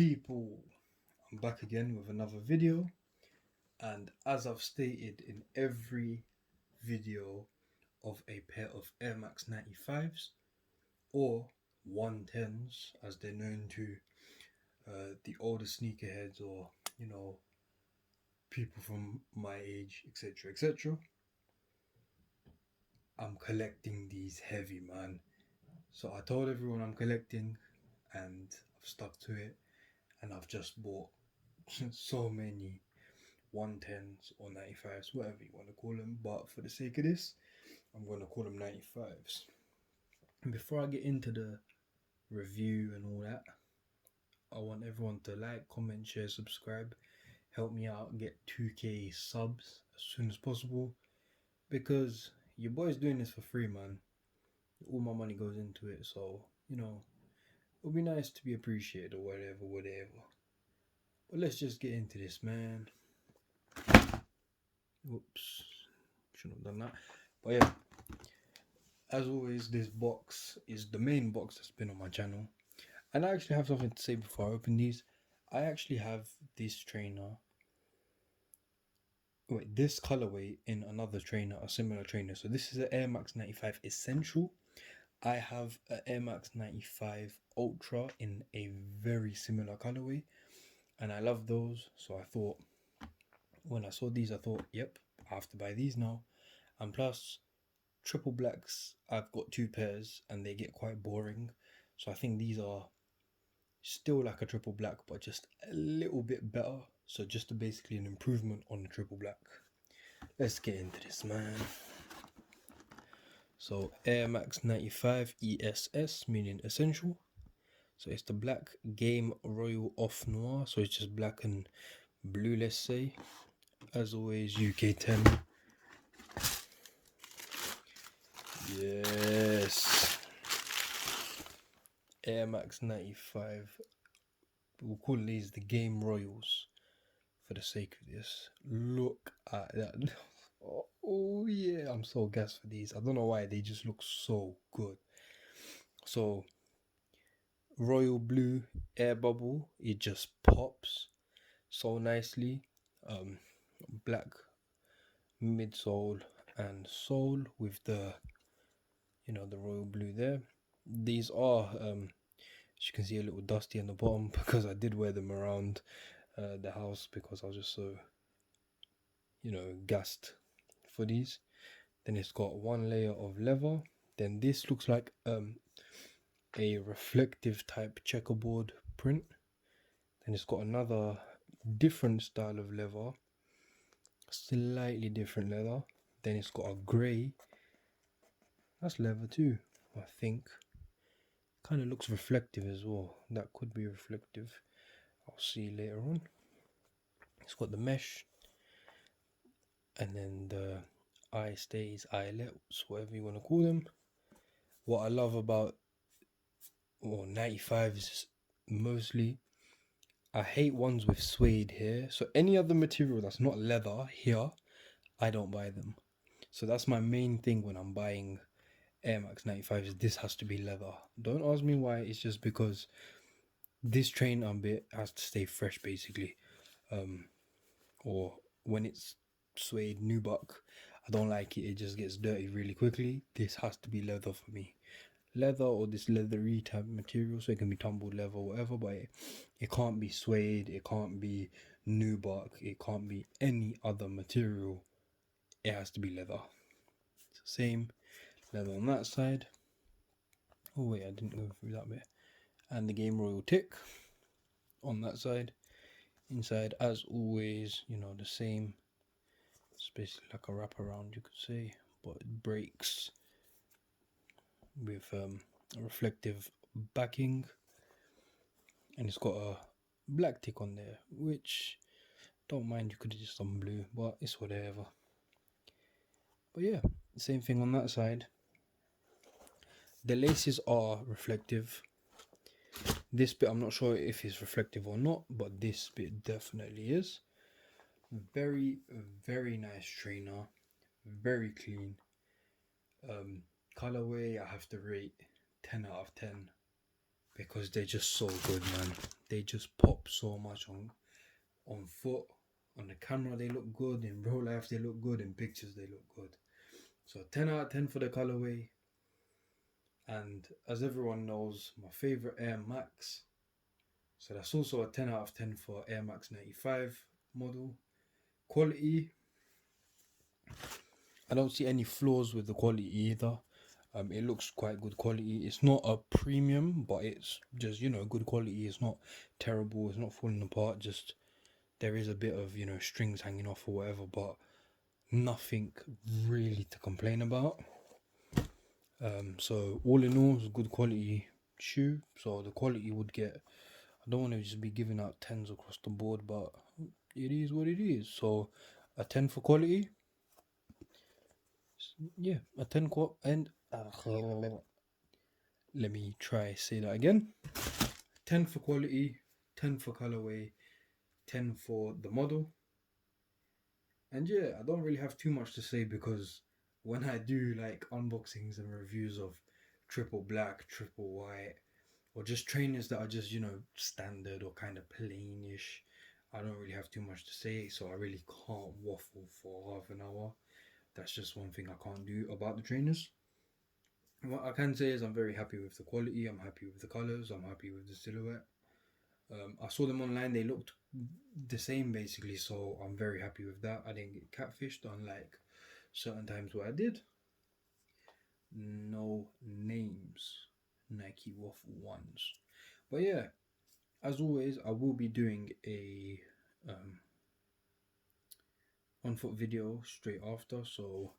People, I'm back again with another video, and as I've stated in every video of a pair of Air Max 95s or 110s, as they're known to the older sneakerheads or people from my age, etc., etc. I'm collecting these heavy, man. So I told everyone I'm collecting, and I've stuck to it, and I've just bought so many 110s or 95s, whatever you want to call them, but for the sake of this, I'm going to call them 95s. And before I get into the review and all that, I want everyone to like, comment, share, subscribe, help me out get 2k subs as soon as possible, because your boy's doing this for free, man. All my money goes into it, so it'll be nice to be appreciated or whatever. But let's just get into this, man. Whoops, shouldn't have done that. But yeah, as always, this box is the main box that's been on my channel, and I actually have something to say before I open these. I actually have this trainer, this colorway in another trainer, a similar trainer. So this is an Air Max 95 Essential. I have an Air Max 95 Ultra in a very similar colorway, and I love those. So I thought, when I saw these, I thought, yep, I have to buy these now. And plus, triple blacks, I've got 2 pairs and they get quite boring. So I think these are still like a triple black, but just a little bit better. So just basically an improvement on the triple black. Let's get into this, man. So Air Max 95 ESS, meaning essential. So it's the black Game Royal Off Noir. So it's just black and blue, let's say. As always, UK 10. Yes. Air Max 95. We'll call these the Game Royals for the sake of this. Look at that. Oh yeah, I'm so gassed for these. I don't know why, they just look so good. So royal blue air bubble, it just pops so nicely. Black midsole and sole with the the royal blue there. These are as you can see, a little dusty on the bottom because I did wear them around the house because I was just so gassed for these. Then it's got one layer of leather. Then this looks like a reflective type checkerboard print. Then it's got another different style of leather, slightly different leather. Then it's got a grey, that's leather too, I think. Kind of looks reflective as well. That could be reflective, I'll see later on. It's got the mesh, and then the eye stays, eyelets, whatever you want to call them. What I love about 95s mostly, I hate ones with suede here. So any other material that's not leather here, I don't buy them. So that's my main thing when I'm buying Air Max 95s. This has to be leather. Don't ask me why. It's just because this trainer bit has to stay fresh, basically. Or when it's suede nubuck, I don't like it. It just gets dirty really quickly. This has to be leather for me. Leather or this leathery type material, so it can be tumbled leather or whatever, but it can't be suede, it can't be nubuck, it can't be any other material. It has to be leather. It's the same leather on that side. Oh wait, I didn't go through that bit. And the Game Royal tick on that side. Inside, as always, the same. It's basically like a wraparound, you could say, but it breaks with a reflective backing, and it's got a black tick on there, which don't mind, you could have just done blue, but it's whatever. But yeah, same thing on that side. The laces are reflective. This bit I'm not sure if it's reflective or not, but this bit definitely is. Very nice trainer, very clean. Colorway, I have to rate 10 out of 10. because they're just so good, man. They just pop so much on foot. On the camera they look good, in real life they look good, in pictures they look good. So 10 out of 10 for the colorway. And as everyone knows, my favorite Air Max. So that's also a 10 out of 10 for Air Max 95 model. Quality, I don't see any flaws with the quality either. It looks quite good quality. It's not a premium, but it's just, you know, good quality. It's not terrible. It's not falling apart. Just there is a bit of, you know, strings hanging off or whatever, but nothing really to complain about. So all in all, it's a good quality shoe. So the quality would get, I don't want to just be giving out 10s across the board, but it is what it is. So a 10 for quality. Yeah, a 10 and let me try say that again. 10 for quality, 10 for colorway, 10 for the model. And yeah, I don't really have too much to say because when I do like unboxings and reviews of triple black, triple white, or just trainers that are just, you know, standard or kind of plainish, I don't really have too much to say, so I really can't waffle for half an hour. That's just one thing I can't do about the trainers. What I can say is I'm very happy with the quality, I'm happy with the colors, I'm happy with the silhouette. I saw them online, they looked the same basically, so I'm very happy with that. I didn't get catfished unlike certain times where I did. No names, Nike Waffle ones. But yeah, as always, I will be doing a on foot video straight after, so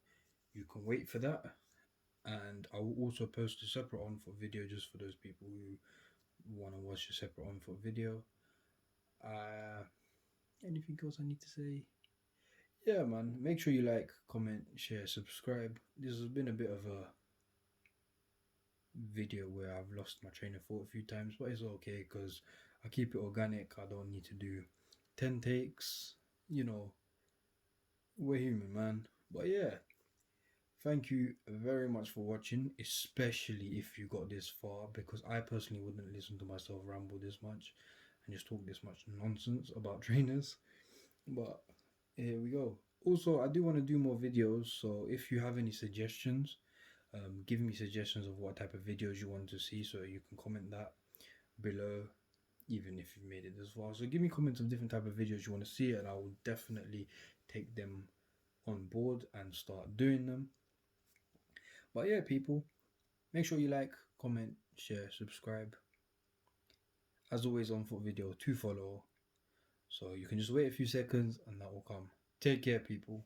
you can wait for that. And I will also post a separate on foot video just for those people who want to watch a separate on foot video. Anything else I need to say? Yeah, man. Make sure you like, comment, share, subscribe. This has been a bit of a video where I've lost my train of thought a few times, but it's okay because I keep it organic. I don't need to do 10 takes. You know, we're human, man. But yeah, thank you very much for watching, especially if you got this far, because I personally wouldn't listen to myself ramble this much and just talk this much nonsense about trainers. But here we go. Also, I do want to do more videos, so if you have any suggestions, give me suggestions of what type of videos you want to see, so you can comment that below, even if you've made it this far. So give me comments of different type of videos you want to see, and I will definitely take them on board and start doing them. But yeah, people, make sure you like, comment, share, subscribe. As always, on foot video to follow, so you can just wait a few seconds and that will come. Take care, people.